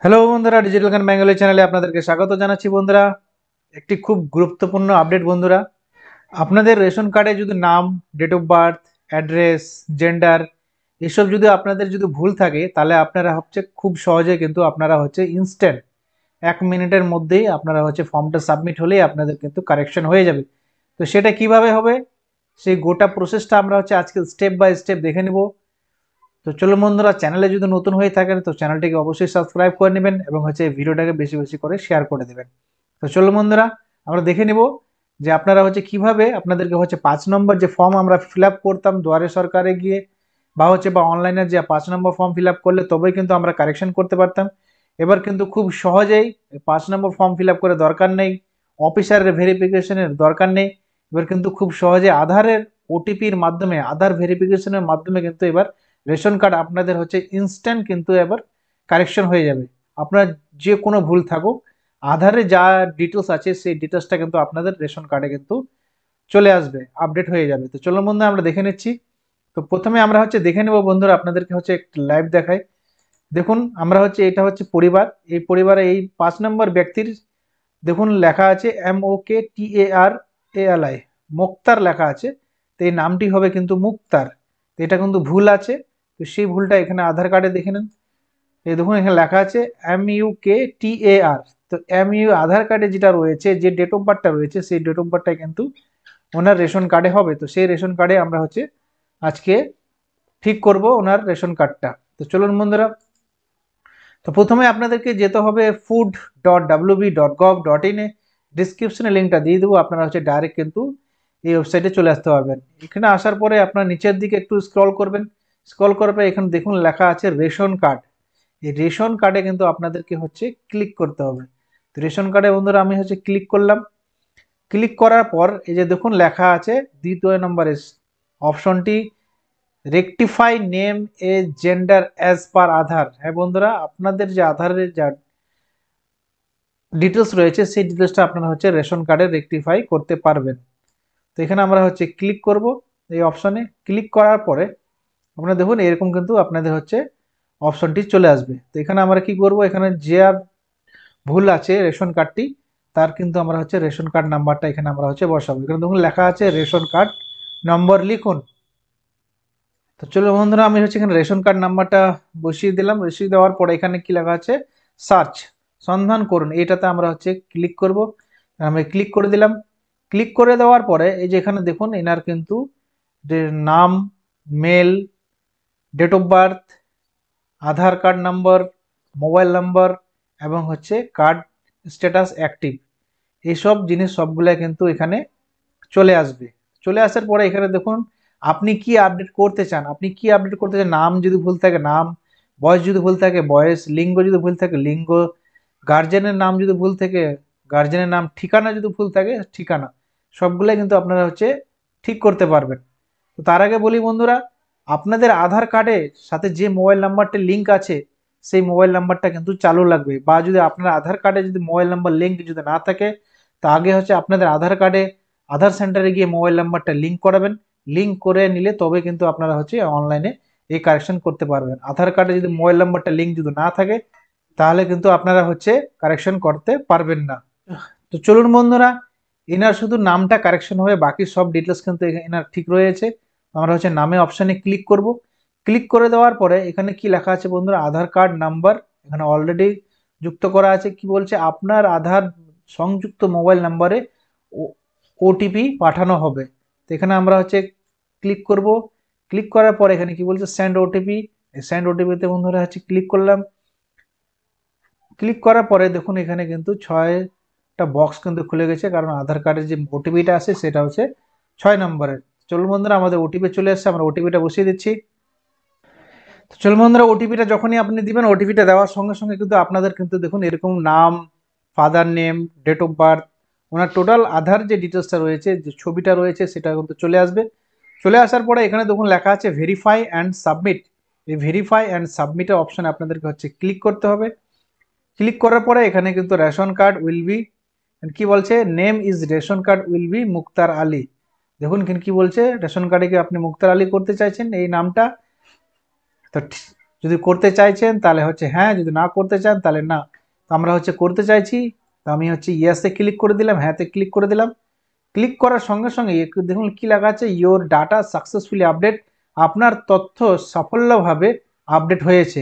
Hello বন্ধুরা, digital গান Bengali চ্যানেলে আপনাদেরকে স্বাগত জানাচ্ছি। বন্ধুরা, একটি খুব গুরুত্বপূর্ণ আপডেট। বন্ধুরা, আপনাদের রেশন কার্ডে যদি নাম, date of birth, address, gender এসব যদি আপনাদের যদি ভুল থাকে, তাহলে আপনারা হচ্ছে খুব সহজে কিন্তু আপনারা হচ্ছে ইনস্ট্যান্ট 1 মিনিটের মধ্যেই আপনারা হচ্ছে ফর্মটা সাবমিট হলেই আপনাদের কিন্তু কারেকশন হয়ে যাবে। তো সেটা কিভাবে হবে, সেই গোটা প্রসেসটা আমরা হচ্ছে আজকে স্টেপ বাই স্টেপ দেখে নেব। তো চলো বন্ধুরা, চ্যানেলে যদি নতুন হয়ে থাকেন তো চ্যানেলটিকে অবশ্যই সাবস্ক্রাইব করে নেবেন এবং হচ্ছে ভিডিওটাকে বেশি বেশি করে শেয়ার করে দেবেন। তো চলো বন্ধুরা, আমরা দেখে নিব যে আপনারা হচ্ছে কিভাবে আপনাদেরকে হচ্ছে 5 নম্বর যে ফর্ম আমরা ফিল আপ করতাম দুয়ারে সরকারে গিয়ে বা অনলাইনে যে 5 নম্বর ফর্ম ফিল আপ করলে তবেই কিন্তু আমরা কারেকশন করতে পারতাম। এবার কিন্তু খুব সহজেই 5 নম্বর ফর্ম ফিল আপ করে দরকার নেই, অফিসারের ভেরিফিকেশনের দরকার নেই। এবার কিন্তু খুব সহজে আধারের ওটিপির মাধ্যমে, আধার ভেরিফিকেশনের মাধ্যমে কিন্তু এবার রেশন কার্ড আপনাদের হচ্ছে ইনস্ট্যান্ট কিন্তু এবার কারেকশন হয়ে যাবে। আপনার যে কোনো ভুল থাকুক, আধারে যা ডিটেলস আছে সেই ডিটেলসটা কিন্তু আপনাদের রেশন কার্ডে কিন্তু চলে আসবে, আপডেট হয়ে যাবে। তো চলো বন্ধু, আমরা দেখে নিচ্ছি। তো প্রথমে আমরা হচ্ছে দেখে নেব বন্ধুরা, আপনাদেরকে হচ্ছে একটু লাইভ দেখাই। দেখুন, আমরা হচ্ছে এটা হচ্ছে পরিবার, এই পরিবারে এই 5 নম্বর ব্যক্তির দেখুন লেখা আছে MOKTARALI, মুক্তার লেখা আছে। তো এই নামটি হবে কিন্তু মুক্তার। তো এটা কিন্তু ভুল আছে, তো সেই ভুলটা এখানে আধার কার্ডে দেখে নেন। এই দেখুন এখানে লেখা আছে MUKTAR। তো আধার কার্ডে যেটা রয়েছে, যে ডেট অফ বার্থটা রয়েছে, সেই ডেট অফ বার্থটা কিন্তু ওনার রেশন কার্ডে হবে। তো সেই রেশন কার্ডে আমরা হচ্ছে আজকে ঠিক করব ওনার রেশন কার্ডটা। তো চলুন বন্ধুরা, তো প্রথমে আপনাদেরকে যেতে হবে food.wb.gov.in এ। ডিসক্রিপশনে লিঙ্কটা দিয়ে দেবো, আপনারা হচ্ছে ডাইরেক্ট কিন্তু এই ওয়েবসাইটে চলে আসতে পারবেন। এখানে আসার পরে আপনার নিচের দিকে একটু স্ক্রল করবেন। স্ক্রল করার পরে এখানে দেখুন লেখা আছে রেশন কার্ড। এই রেশন কার্ডে কিন্তু আপনাদেরকে হচ্ছে ক্লিক করতে হবে। তো রেশন কার্ডে বন্ধুরা আমি হচ্ছে ক্লিক করলাম। ক্লিক করার পর এই যে দেখুন লেখা আছে দ্বিতীয় নম্বরের অপশনটি, রেকটিফাই নেম এ জেন্ডার অ্যাজ পার আধার। হ্যাঁ বন্ধুরা, আপনাদের যে আধারের যা ডিটেলস রয়েছে সেই ডিটেলসটা আপনারা হচ্ছে রেশন কার্ডে রেকটিফাই করতে পারবেন। তো এখানে আমরা হচ্ছে ক্লিক করব এই অপশনে। ক্লিক করার পরে আপনারা দেখুন এরকম কিন্তু আপনাদের হচ্ছে অপশনটি চলে আসবে। তো এখানে আমরা কি করব, এখানে যে আর ভুল আছে রেশন কার্ডটি, তার কিন্তু আমরা হচ্ছে রেশন কার্ড নাম্বারটা এখানে আমরা হচ্ছে বসাবো। এখানে দেখুন লেখা আছে রেশন কার্ড নম্বর লিখুন। তো চলো বন্ধুরা, আমি হচ্ছে এখানে রেশন কার্ড নাম্বারটা বসিয়ে দিলাম। বসিয়ে দেওয়ার পরে এখানে কি লেখা আছে, সার্চ, সন্ধান করুন, এটাতে আমরা হচ্ছে ক্লিক করব। আমি ক্লিক করে দিলাম। ক্লিক করে দেওয়ার পরে এই যে এখানে দেখুন এনার কিন্তু যে নাম, male, date of birth, Aadhaar card number, mobile number এবং হচ্ছে কার্ড স্ট্যাটাস অ্যাক্টিভ, এইসব জিনিস সবগুলা কিন্তু এখানে চলে আসবে। চলে আসার পরে এখানে দেখুন আপনি কি আপডেট করতে চান, আপনি কি আপডেট করতে চান। নাম যদি ভুল থাকে নাম, বয়স যদি ভুল থাকে বয়স, লিঙ্গ যদি ভুল থাকে লিঙ্গ, গার্জেনের নাম যদি ভুল থাকে গার্জেনের নাম, ঠিকানা যদি ভুল থাকে ঠিকানা, সবগুলাই কিন্তু আপনারা হচ্ছে ঠিক করতে পারবেন। তো তার আগে বলি বন্ধুরা, আপনাদের আধার কার্ডের সাথে যে মোবাইল নাম্বারটা লিঙ্ক আছে সেই মোবাইল নাম্বারটা কিন্তু চালু লাগবে। বা যদি আপনার আধার কার্ডে যদি মোবাইল নাম্বার লিঙ্ক যদি না থাকে, তা আগে হচ্ছে আপনাদের আধার কার্ডে আধার সেন্টারে গিয়ে মোবাইল নাম্বারটা লিঙ্ক করাবেন। লিঙ্ক করে নিলে তবে কিন্তু আপনারা হচ্ছে অনলাইনে এই কারেকশন করতে পারবেন। আধার কার্ডে যদি মোবাইল নাম্বারটা লিঙ্ক যদি না থাকে তাহলে কিন্তু আপনারা হচ্ছে কারেকশন করতে পারবেন না। তো চলুন বন্ধুরা, এনার শুধু নামটা কারেকশন হবে, বাকি সব ডিটেলস কিন্তু এনার ঠিক রয়েছে। আমরা হচ্ছে নামে অপশানে ক্লিক করব। ক্লিক করে দেওয়ার পরে এখানে কি লেখা আছে বন্ধুরা, আধার কার্ড নাম্বার এখানে অলরেডি যুক্ত করা আছে। কি বলছে, আপনার আধার সংযুক্ত মোবাইল নাম্বারে ওটিপি পাঠানো হবে। তো এখানে আমরা হচ্ছে ক্লিক করব। ক্লিক করার পরে এখানে কি বলছে, সেন্ড ওটিপি। সেন্ড ওটিপিতে বন্ধুরা হচ্ছে ক্লিক করলাম। ক্লিক করার পরে দেখুন এখানে কিন্তু 6টা বক্স কিন্তু খুলে গেছে, কারণ আধার কার্ডের যে ওটিপিটা আছে সেটা হচ্ছে 6 নম্বরের। চলুন বন্ধুরা, আমাদের ওটিপি চলে এসেছে, আমরা ওটিপিটা বসিয়ে দিচ্ছি। তো চলুন বন্ধুরা, ওটিপিটা যখনই আপনি দিবেন, ওটিপিটা দেওয়ার সঙ্গে সঙ্গে কিন্তু আপনাদের কিন্তু দেখুন এরকম নাম, father name, date of birth, ওনার টোটাল আধার যে ডিটেলসটা রয়েছে, যে ছবিটা রয়েছে সেটা কিন্তু চলে আসবে। চলে আসার পরে এখানে দেখুন লেখা আছে ভেরিফাই অ্যান্ড সাবমিট। এই ভেরিফাই অ্যান্ড সাবমিটের অপশানে আপনাদেরকে হচ্ছে ক্লিক করতে হবে। ক্লিক করার পরে এখানে কিন্তু রেশন কার্ড উইল বি, কি বলছে, name is ration card will be Muktar Ali. দেখুন এখানে কি বলছে, রেশন কার্ডে কি আপনি মুক্তার আলী করতে চাইছেন এই নামটা। তো যদি করতে চাইছেন তাহলে হচ্ছে হ্যাঁ, যদি না করতে চান তাহলে না। তো আমরা হচ্ছে করতে চাইছি, তো আমি হচ্ছে ইয়েসে ক্লিক করে দিলাম, হ্যাঁতে ক্লিক করে দিলাম। ক্লিক করার সঙ্গে সঙ্গে দেখুন কি লেখা আছে, ইওর ডাটা সাকসেসফুলি আপডেট, আপনার তথ্য সাফল্যভাবে আপডেট হয়েছে।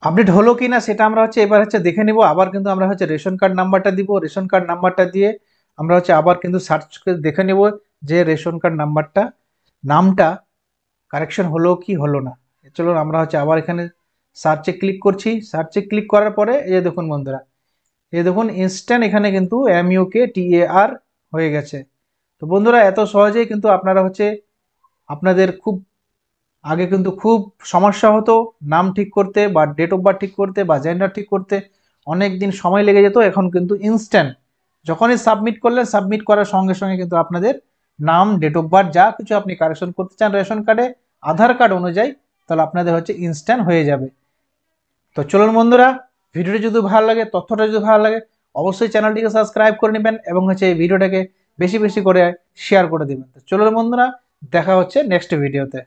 আপডেট হলো কি না সেটা আমরা হচ্ছে এবার হচ্ছে দেখে নিব। আবার কিন্তু আমরা হচ্ছে রেশন কার্ড নাম্বারটা দিব, রেশন কার্ড নাম্বারটা দিয়ে আমরা হচ্ছে আবার কিন্তু সার্চ করে দেখে নেব যে রেশন কার্ড নামটা কারেকশন হলো কি হলো না। চলুন আমরা হচ্ছে আবার এখানে সার্চে ক্লিক করছি। সার্চে ক্লিক করার পরে এই যে দেখুন বন্ধুরা, এই দেখুন ইনস্ট্যান্ট এখানে কিন্তু MUKTAR হয়ে গেছে। তো বন্ধুরা এত সহজেই কিন্তু আপনারা হচ্ছে আপনাদের আগে কিন্তু খুব সমস্যা হতো নাম ঠিক করতে বা ডেট অফ বার্থ ঠিক করতে বা জেন্ডার ঠিক করতে, অনেক দিন সময় লেগে যেত। এখন কিন্তু ইনস্ট্যান্ট যখনই সাবমিট করলেন, সাবমিট করার সঙ্গে সঙ্গে কিন্তু আপনাদের নাম, ডেট অফ বার্থ যা কিছু আপনি কারেকশন করতে চান রেশন কার্ডে, আধার কার্ড অনুযায়ী, তাহলে আপনাদের হচ্ছে ইনস্ট্যান্ট হয়ে যাবে। তো চলুন বন্ধুরা, ভিডিওটি যদি ভালো লাগে, তথ্যটা যদি ভালো লাগে, অবশ্যই চ্যানেলটিকে সাবস্ক্রাইব করে নেবেন এবং হচ্ছে এই ভিডিওটাকে বেশি বেশি করে শেয়ার করে দেবেন। তো চলুন বন্ধুরা, দেখা হচ্ছে নেক্সট ভিডিওতে।